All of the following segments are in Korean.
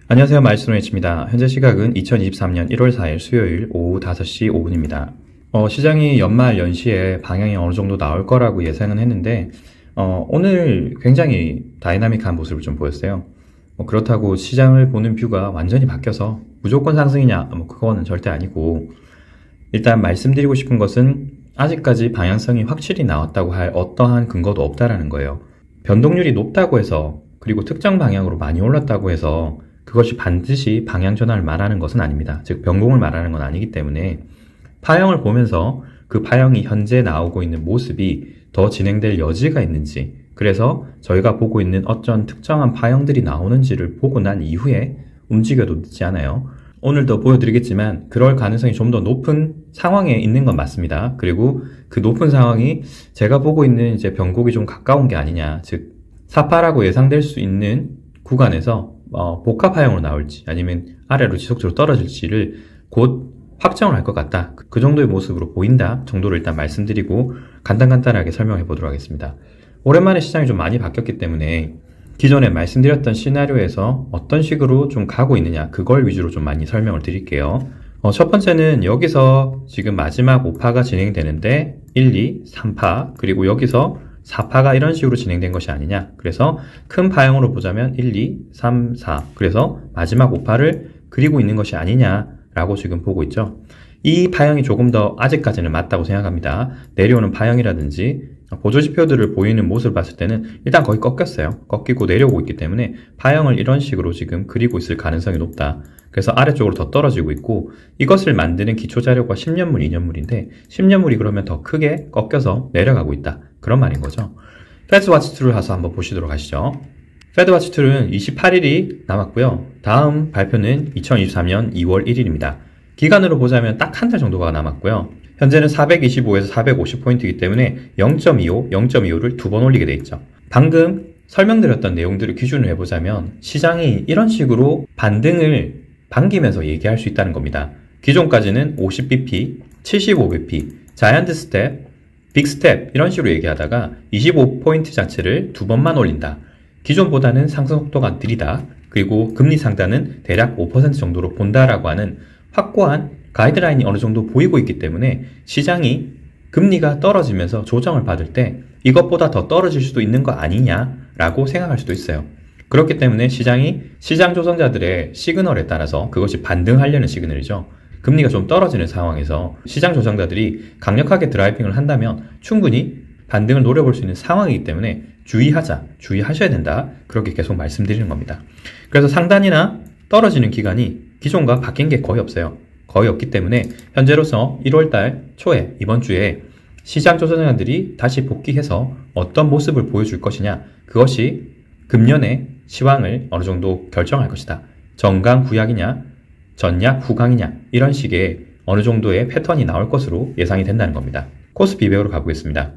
안녕하세요. 마이스터노이치입니다. 현재 시각은 2023년 1월 4일 수요일 오후 5시 5분입니다. 시장이 연말 연시에 방향이 어느 정도 나올 거라고 예상은 했는데 오늘 굉장히 다이나믹한 모습을 좀 보였어요. 그렇다고 시장을 보는 뷰가 완전히 바뀌어서 무조건 상승이냐? 그거는 절대 아니고, 일단 말씀드리고 싶은 것은 아직까지 방향성이 확실히 나왔다고 할 어떠한 근거도 없다라는 거예요. 변동률이 높다고 해서, 그리고 특정 방향으로 많이 올랐다고 해서 그것이 반드시 방향 전환을 말하는 것은 아닙니다. 즉 변공을 말하는 건 아니기 때문에 파형을 보면서 그 파형이 현재 나오고 있는 모습이 더 진행될 여지가 있는지, 그래서 저희가 보고 있는 어떤 특정한 파형들이 나오는지를 보고 난 이후에 움직여도 늦지 않아요. 오늘도 보여드리겠지만 그럴 가능성이 좀 더 높은 상황에 있는 건 맞습니다. 그리고 그 높은 상황이 제가 보고 있는 이제 변곡이 좀 가까운 게 아니냐, 즉 사파라고 예상될 수 있는 구간에서 복합 하형으로 나올지 아니면 아래로 지속적으로 떨어질지를 곧 확정을 할 것 같다, 그 정도의 모습으로 보인다 정도를 일단 말씀드리고 간단하게 설명해 보도록 하겠습니다. 오랜만에 시장이 좀 많이 바뀌었기 때문에 기존에 말씀드렸던 시나리오에서 어떤 식으로 좀 가고 있느냐, 그걸 위주로 좀 많이 설명을 드릴게요. 첫 번째는 여기서 지금 마지막 5파가 진행되는데 1, 2, 3파, 그리고 여기서 4파가 이런 식으로 진행된 것이 아니냐. 그래서 큰 파형으로 보자면 1, 2, 3, 4. 그래서 마지막 5파를 그리고 있는 것이 아니냐라고 지금 보고 있죠. 이 파형이 조금 더 아직까지는 맞다고 생각합니다. 내려오는 파형이라든지 보조지표들을 보이는 모습을 봤을 때는 일단 거의 꺾였어요. 꺾이고 내려오고 있기 때문에 파형을 이런 식으로 지금 그리고 있을 가능성이 높다. 그래서 아래쪽으로 더 떨어지고 있고, 이것을 만드는 기초자료가 10년물, 2년물인데 10년물이 그러면 더 크게 꺾여서 내려가고 있다, 그런 말인 거죠. 페드워치2를 가서 한번 보시도록 하시죠. 페드워치2는 28일이 남았고요. 다음 발표는 2023년 2월 1일입니다. 기간으로 보자면 딱 한 달 정도가 남았고요. 현재는 425에서 450포인트이기 때문에 0.25, 0.25를 두 번 올리게 돼 있죠. 방금 설명드렸던 내용들을 기준으로 해보자면 시장이 이런 식으로 반등을 반기면서 얘기할 수 있다는 겁니다. 기존까지는 50bp, 75bp, 자이언트 스텝, 빅 스텝 이런 식으로 얘기하다가 25포인트 자체를 두 번만 올린다. 기존보다는 상승 속도가 느리다. 그리고 금리 상단은 대략 5% 정도로 본다라고 하는 확고한 가이드라인이 어느 정도 보이고 있기 때문에 시장이 금리가 떨어지면서 조정을 받을 때 이것보다 더 떨어질 수도 있는 거 아니냐라고 생각할 수도 있어요. 그렇기 때문에 시장이 시장 조정자들의 시그널에 따라서, 그것이 반등하려는 시그널이죠. 금리가 좀 떨어지는 상황에서 시장 조정자들이 강력하게 드라이빙을 한다면 충분히 반등을 노려볼 수 있는 상황이기 때문에 주의하셔야 된다, 그렇게 계속 말씀드리는 겁니다. 그래서 상단이나 떨어지는 기간이 기존과 바뀐 게 거의 없어요. 거의 없기 때문에 현재로서 1월달 초에, 이번 주에 시장 조정자들이 다시 복귀해서 어떤 모습을 보여줄 것이냐, 그것이 금년의 시황을 어느 정도 결정할 것이다. 정강 후약이냐, 전약 후강이냐, 이런 식의 어느 정도의 패턴이 나올 것으로 예상이 된다는 겁니다. 코스피백으로 가보겠습니다.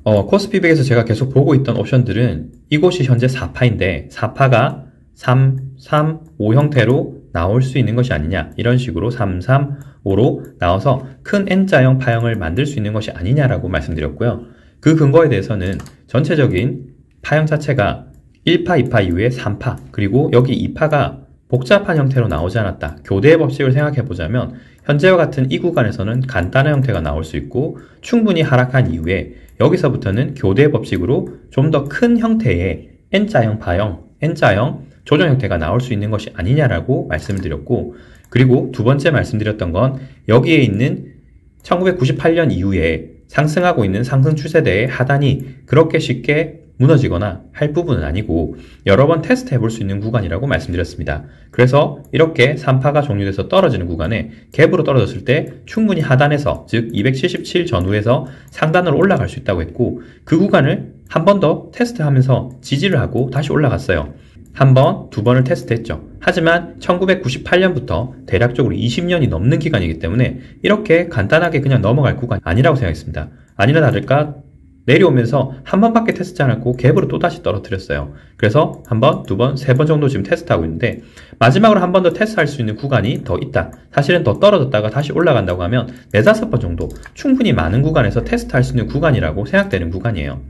코스피백에서 제가 계속 보고 있던 옵션들은 이곳이 현재 4파인데 4파가 3, 3, 5 형태로 나올 수 있는 것이 아니냐, 이런 식으로 3, 3, 5로 나와서 큰 N자형 파형을 만들 수 있는 것이 아니냐라고 말씀드렸고요. 그 근거에 대해서는 전체적인 파형 자체가 1파, 2파 이후에 3파, 그리고 여기 2파가 복잡한 형태로 나오지 않았다. 교대의 법칙을 생각해보자면 현재와 같은 이 구간에서는 간단한 형태가 나올 수 있고, 충분히 하락한 이후에 여기서부터는 교대의 법칙으로 좀 더 큰 형태의 N자형 파형, N자형 조정 형태가 나올 수 있는 것이 아니냐라고 말씀을 드렸고, 그리고 두 번째 말씀드렸던 건 여기에 있는 1998년 이후에 상승하고 있는 상승 추세대의 하단이 그렇게 쉽게 무너지거나 할 부분은 아니고 여러 번 테스트 해볼 수 있는 구간이라고 말씀드렸습니다. 그래서 이렇게 3파가 종료돼서 떨어지는 구간에 갭으로 떨어졌을 때 충분히 하단에서, 즉 277 전후에서 상단으로 올라갈 수 있다고 했고, 그 구간을 한 번 더 테스트하면서 지지를 하고 다시 올라갔어요. 한 번, 두 번을 테스트했죠. 하지만 1998년부터 대략적으로 20년이 넘는 기간이기 때문에 이렇게 간단하게 그냥 넘어갈 구간이 아니라고 생각했습니다. 아니나 다를까 내려오면서 한 번밖에 테스트하지 않고 갭으로 또다시 떨어뜨렸어요. 그래서 한 번, 두 번, 세 번 정도 지금 테스트하고 있는데 마지막으로 한 번 더 테스트할 수 있는 구간이 더 있다. 사실은 더 떨어졌다가 다시 올라간다고 하면 4-5번 정도 충분히 많은 구간에서 테스트할 수 있는 구간이라고 생각되는 구간이에요.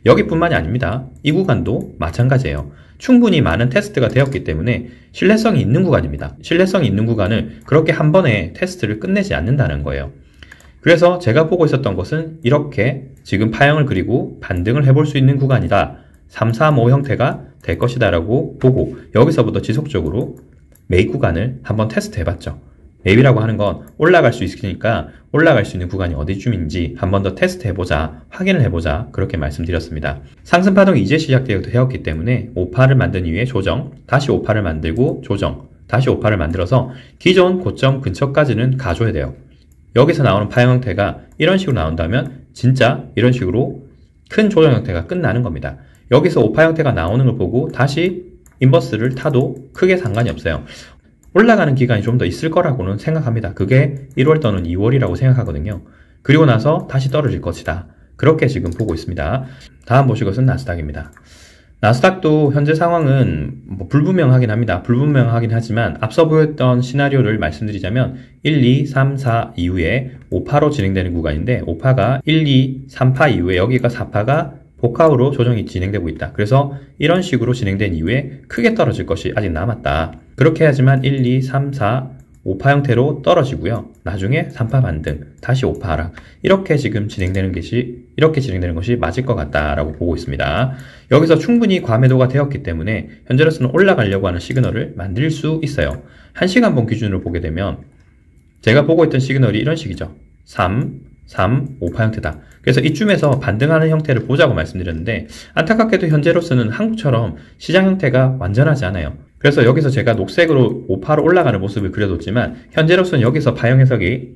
여기뿐만이 아닙니다. 이 구간도 마찬가지예요. 충분히 많은 테스트가 되었기 때문에 신뢰성이 있는 구간입니다. 신뢰성이 있는 구간을 그렇게 한 번에 테스트를 끝내지 않는다는 거예요. 그래서 제가 보고 있었던 것은 이렇게 지금 파형을 그리고 반등을 해볼 수 있는 구간이다. 3, 4, 5 형태가 될 것이다 라고 보고 여기서부터 지속적으로 매입 구간을 한번 테스트 해봤죠. 매입이라고 하는 건 올라갈 수 있으니까 올라갈 수 있는 구간이 어디쯤인지 한 번 더 테스트 해보자, 확인을 해보자, 그렇게 말씀드렸습니다. 상승 파동이 이제 시작되었기 때문에 오파를 만든 이후에 조정, 다시 오파를 만들고 조정, 다시 오파를 만들어서 기존 고점 근처까지는 가줘야 돼요. 여기서 나오는 파형 형태가 이런 식으로 나온다면 진짜 이런 식으로 큰 조정 형태가 끝나는 겁니다. 여기서 오파 형태가 나오는 걸 보고 다시 인버스를 타도 크게 상관이 없어요. 올라가는 기간이 좀 더 있을 거라고는 생각합니다. 그게 1월 또는 2월이라고 생각하거든요. 그리고 나서 다시 떨어질 것이다. 그렇게 지금 보고 있습니다. 다음 보실 것은 나스닥입니다. 나스닥도 현재 상황은 불분명하긴 합니다. 불분명하긴 하지만 앞서 보였던 시나리오를 말씀드리자면 1, 2, 3, 4 이후에 5파로 진행되는 구간인데 5파가 1, 2, 3파 이후에 여기가 4파가 복합으로 조정이 진행되고 있다. 그래서 이런 식으로 진행된 이후에 크게 떨어질 것이 아직 남았다. 그렇게 해야지만 1, 2, 3, 4, 5파 형태로 떨어지고요. 나중에 3파 반등, 다시 5파 하락. 이렇게 지금 진행되는 것이 맞을 것 같다라고 보고 있습니다. 여기서 충분히 과매도가 되었기 때문에 현재로서는 올라가려고 하는 시그널을 만들 수 있어요. 1시간봉 기준으로 보게 되면 제가 보고 있던 시그널이 이런 식이죠. 3, 5파 형태다. 그래서 이쯤에서 반등하는 형태를 보자고 말씀드렸는데 안타깝게도 현재로서는 한국처럼 시장 형태가 완전하지 않아요. 그래서 여기서 제가 녹색으로 5파로 올라가는 모습을 그려뒀지만 현재로서는 여기서 파형 해석이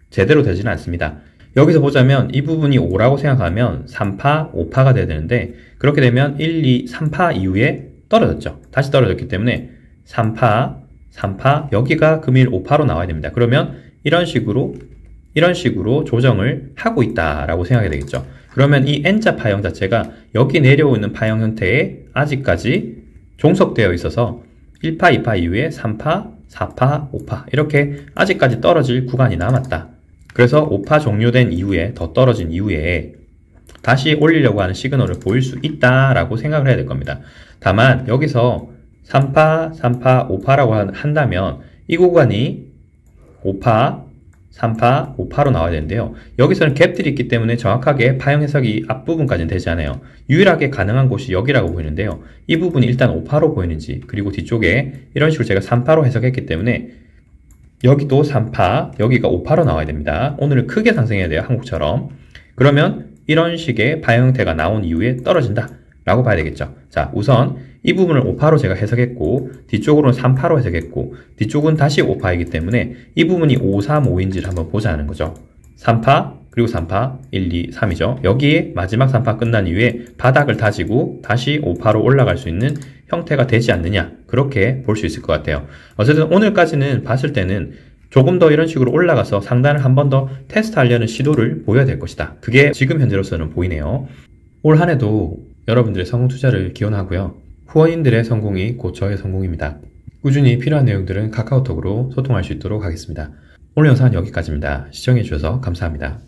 제대로 되지는 않습니다. 여기서 보자면 이 부분이 5라고 생각하면 3파, 5파가 돼야 되는데 그렇게 되면 1, 2, 3파 이후에 떨어졌죠. 다시 떨어졌기 때문에 3파, 여기가 금일 5파로 나와야 됩니다. 그러면 이런 식으로 조정을 하고 있다라고 생각이 되겠죠. 그러면 이 N자 파형 자체가 여기 내려오는 파형 형태에 아직까지 종속되어 있어서 1파, 2파 이후에 3파, 4파, 5파 이렇게 아직까지 떨어질 구간이 남았다. 그래서 5파 종료된 이후에 더 떨어진 이후에 다시 올리려고 하는 시그널을 보일 수 있다라고 생각을 해야 될 겁니다. 다만 여기서 3파, 5파라고 한다면 이 구간이 5파, 3파, 5파로 나와야 되는데요. 여기서는 갭들이 있기 때문에 정확하게 파형 해석이 앞부분까지는 되지 않아요. 유일하게 가능한 곳이 여기라고 보이는데요. 이 부분이 일단 5파로 보이는지 그리고 뒤쪽에 이런 식으로 제가 3파로 해석했기 때문에 여기도 3파, 여기가 5파로 나와야 됩니다. 오늘은 크게 상승해야 돼요. 한국처럼. 그러면 이런 식의 파형 형태가 나온 이후에 떨어진다 라고 봐야 되겠죠. 자, 우선 이 부분을 5파로 제가 해석했고 뒤쪽으로는 3파로 해석했고 뒤쪽은 다시 5파이기 때문에 이 부분이 5, 3, 5인지를 한번 보자는 거죠. 3파 그리고 3파 1, 2, 3이죠. 여기에 마지막 3파 끝난 이후에 바닥을 다지고 다시 5파로 올라갈 수 있는 형태가 되지 않느냐 그렇게 볼 수 있을 것 같아요. 어쨌든 오늘까지는 봤을 때는 조금 더 이런 식으로 올라가서 상단을 한 번 더 테스트하려는 시도를 보여야 될 것이다. 그게 지금 현재로서는 보이네요. 올 한 해도 여러분들의 성공 투자를 기원하고요. 후원인들의 성공이 곧 저의 성공입니다. 꾸준히 필요한 내용들은 카카오톡으로 소통할 수 있도록 하겠습니다. 오늘 영상은 여기까지입니다. 시청해주셔서 감사합니다.